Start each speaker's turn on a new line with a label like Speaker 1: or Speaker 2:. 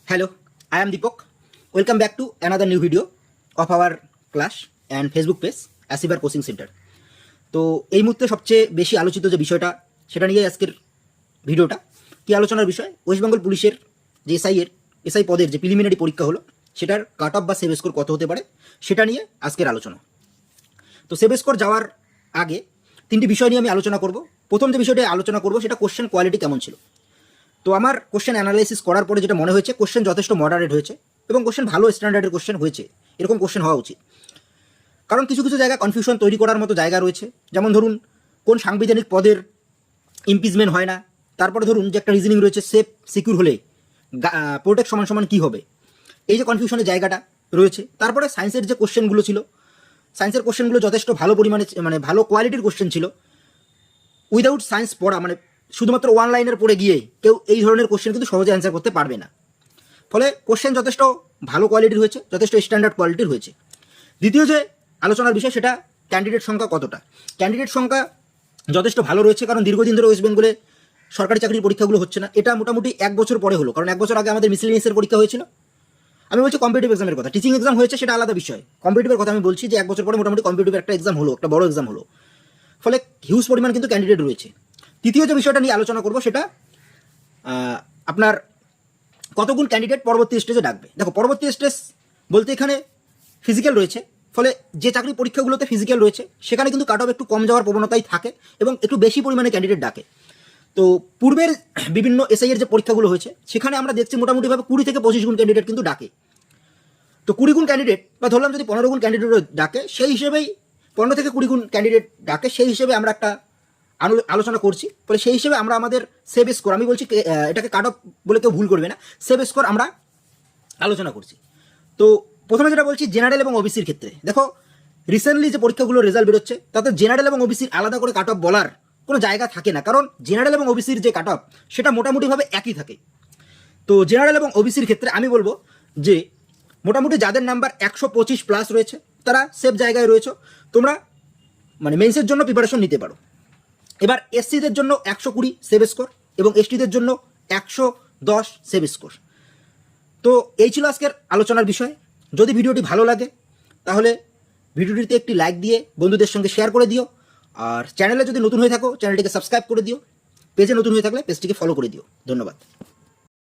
Speaker 1: Hello, I am Deepak. Welcome back to another new video of our class and Facebook page Asibar Coaching Center. তো এই মুহূর্তে সবচেয়ে বেশি আলোচিত যে বিষয়টা সেটা নিয়ে আজকের ভিডিওটা। কি আলোচনার বিষয়? ওয়েস্ট বেঙ্গল পুলিশের যে এসআই পদের যে প্রিলিমিনারি পরীক্ষা হলো সেটার কাট অফ বা সেভ স্কোর কত হতে পারে সেটা নিয়ে আজকের আলোচনা। তো সেভ স্কোর যাওয়ার আগে তিনটি বিষয় নিয়ে আমি আলোচনা করব। প্রথম যে বিষয়টা আলোচনা করব সেটা কোশ্চেন কোয়ালিটি কেমন ছিল। তো আমার কোশ্চেন অ্যানালাইসিস করার পরে যেটা মনে হয়েছে কোশ্চেন যথেষ্ট মডারেট হয়েছে এবং কোশ্চেন ভালো স্ট্যান্ডার্ডের কোশ্চেন হয়েছে, এরকম কোশ্চেন হওয়া উচিত। কারণ কিছু কিছু জায়গায় কনফিউশন তৈরি করার মতো জায়গা রয়েছে, যেমন ধরুন কোন সাংবিধানিক পদের ইমপিচমেন্ট হয় না, তারপরে ধরুন যে একটা রিজনিং রয়েছে সেফ সিকিউর হলে প্রোটেক্ট সমান সমান কী হবে, এই যে কনফিউশনের জায়গাটা রয়েছে। তারপরে সায়েন্সের যে কোশ্চেনগুলো ছিল, সায়েন্সের কোশ্চেনগুলো যথেষ্ট ভালো পরিমাণে ভালো কোয়ালিটির কোশ্চেন ছিল। উইদাউট সায়েন্স পড়া শুধুমাত্র ওয়ান লাইনের পড়ে গিয়ে কেউ এই ধরনের কোশ্চেন কিন্তু সহজে অ্যান্সার করতে পারবে না। ফলে কোশ্চেন যথেষ্ট ভালো কোয়ালিটির হয়েছে, যথেষ্ট স্ট্যান্ডার্ড কোয়ালিটির হয়েছে। দ্বিতীয় যে আলোচনার বিষয় সেটা ক্যান্ডিডেট সংখ্যা কতটা। ক্যান্ডিডেট সংখ্যা যথেষ্ট ভালো রয়েছে, কারণ দীর্ঘদিন ধরে ওয়েস্ট বেঙ্গলে সরকারি চাকরির পরীক্ষাগুলো হচ্ছে না। এটা মোটামুটি 1 বছর পরে হলো, কারণ 1 বছর আগে আমাদের মিসেলেনিয়াসের পরীক্ষা হয়েছিল। আমি বলছি কম্পিটিটিভ এক্সামের কথা, টিচিং এক্সাম হয়েছে সেটা আলাদা বিষয়। কম্পিটিটিভের কথা আমি বলছি যে 1 বছর পরে মোটামুটি কম্পিটিটিভ একটা এক্সাম হলো, একটা বড় এক্সাম হলো। ফলে হিউজ পরিমাণ কিন্তু ক্যান্ডিডেট রয়েছে। তৃতীয় যে বিষয়টা নিয়ে আলোচনা করব সেটা আপনার কতগুণ ক্যান্ডিডেট পরবর্তী স্টেজে ডাকবে। দেখো, পরবর্তী স্টেজ বলতে এখানে ফিজিক্যাল রয়েছে, ফলে যে চাকরি পরীক্ষাগুলোতে ফিজিক্যাল রয়েছে সেখানে কিন্তু কাট অফ একটু কম যাওয়ার প্রবণতাই থাকে এবং একটু বেশি পরিমাণে ক্যান্ডিডেট ডাকে। তো পূর্বের বিভিন্ন এসআই এর যে পরীক্ষাগুলো হয়েছে সেখানে আমরা দেখছি মোটামুটিভাবে 20 থেকে 25 গুণ ক্যান্ডিডেট কিন্তু ডাকে। তো 20 গুণ ক্যান্ডিডেট বা ধরলাম যদি 15 গুণ ক্যান্ডিডেট ডাকে, সেই হিসেবেই 15 থেকে 20 গুণ ক্যান্ডিডেট ডাকে, সেই হিসেবে আমরা একটা আলোচনা করছি। ফলে সেই হিসেবে আমরা আমাদের সেভ স্কোর, আমি বলছি এটাকে কাট অফ বলে কেউ ভুল করবে না, সেভ স্কোর আমরা আলোচনা করছি। তো প্রথমে যেটা বলছি জেনারেল এবং ওবিসির ক্ষেত্রে, দেখো রিসেন্টলি যে পরীক্ষাগুলোর রেজাল্ট বেরোচ্ছে তাতে জেনারেল এবং ওবিসির আলাদা করে কাট অফ বলার কোনো জায়গা থাকে না, কারণ জেনারেল এবং ওবিসির যে কাট অফ সেটা মোটামুটিভাবে একই থাকে। তো জেনারেল এবং ওবিসির ক্ষেত্রে আমি বলবো যে মোটামুটি যাদের নাম্বার 125 প্লাস রয়েছে তারা সেফ জায়গায় রয়েছে, তোমরা মেন্সের জন্য প্রিপারেশন নিতে পারো। এবার এসসিদের জন্য 120 সেভ স্কোর এবং এসটিদের জন্য 110 সেভ স্কোর। তো এই ছিল আজকের আলোচনার বিষয়। যদি ভিডিওটি ভালো লাগে তাহলে ভিডিওটিতে একটি লাইক দিয়ে বন্ধুদের সঙ্গে শেয়ার করে দিও, আর চ্যানেলে যদি নতুন হয়ে থাকো চ্যানেলটিকে সাবস্ক্রাইব করে দিও, পেজে নতুন হয়ে থাকলে পেজটিকে ফলো করে দিও। ধন্যবাদ।